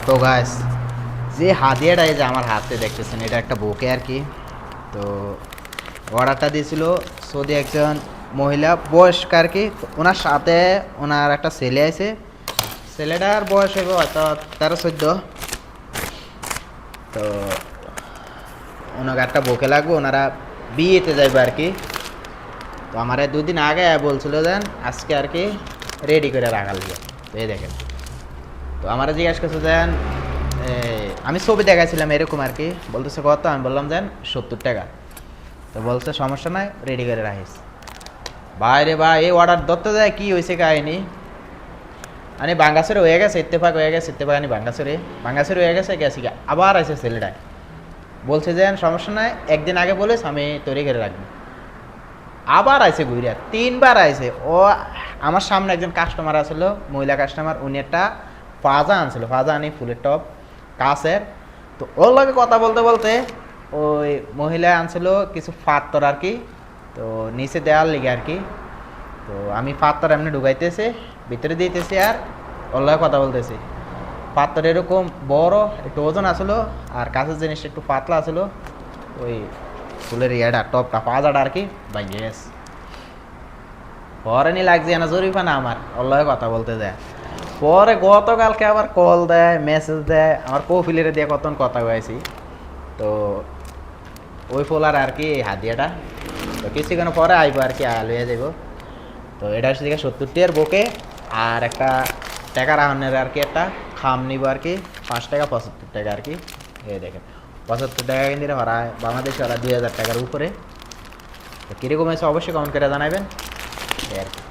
তো গাইস, যে হাদিয়াটা এই যে আমার হাতে দেখতেছেন, এটা একটা বুকে আর কি। তো অর্ডারটা দিয়েছিল সৌদি একজন মহিলা, বয়স্ক আর কি। তো ওনার সাথে ওনার একটা ছেলে আছে। ছেলেটার বয়স হইব হয়তো 13-14। তো ওনাকে একটা বুকে লাগবে, ওনারা বিয়েতে যাইবে আর কি। তো আমার 2 দিন আগে বলছিল যেন আজকে আর কি রেডি করে রাখাল দিয়ে। তো এই দেখেন, তো আমারা জিজ্ঞাসা করছে দেন, আমি ছবি দেখাইছিলাম এরকম আর কি। বলতেছে কত, আমি বললাম দেন 70 টাকা। তো বলছে সমস্যা নাই, রেডি করে রাখিস। ভাই রে ভাই, এই অর্ডার ধরতে যায় কি হয়েছে কাহিনি। আনি বাঙ্গাসরে হয়ে গেছে, ইত্তেফাক হয়ে গেছে, ইত্তেফাক আনি বাঙ্গাসরে হয়ে গেছে, গেছি গা। আবার আছে ছেলেটায়, বলছে যে সমস্যা নাই, একদিন আগে বলিস আমি তৈরি করে রাখবো। আবার আইছে ঘুরিয়া 3বার আইছে ও। আমার সামনে একজন কাস্টমার আসলো, মহিলা কাস্টমার, উনি একটা ফাজা আনছিল, ফাজা আনি ফুলের টপ কাছের। তো ওর লগে কথা বলতে বলতে ওই মহিলা আনছিল কিছু পাত্তর আর কি। তো নিচে দেওয়ার লিগে আর কি। তো আমি পাত্তর এমনি ঢুকাইতেছি, ভিতরে দিতেছি আর ওর লগে কথা বলতেছি। পাত্তর এরকম বড়, একটু ওজন আসলো, আর কাছের জিনিসটা একটু পাতলা আসলো। ওই ফুলের ইয়াটা টপটা পাজাটা আর কি ভাঙে গেছে। পরে নি লাগছে না জরিফানা আমার, ওর লগে কথা বলতে যায়। পরে গতকালকে আবার কল দেয়, মেসেজ দেয়, আমার কফিলের দিয়ে কতক্ষণ কথা হয়েছি। তো ওই ফোলার আর কি হাদিয়াটা। তো কিছুক্ষণ পরে আইবো আর কি, লইয়া যাইব। তো এটা হচ্ছে 70 টিয়ার বুকে। আর একটা টাকা রাহানের আর কি একটা খাম নিব আর কি, 5 টাকা 75 টাকা আর কি। এই দেখেন, 75 টাকা কিন্তু হরায় বাংলাদেশে, ওরা 2000 টাকার উপরে। তো কীরকম হয়েছে অবশ্যই কমেন্ট করে জানাবেন এই আর কি।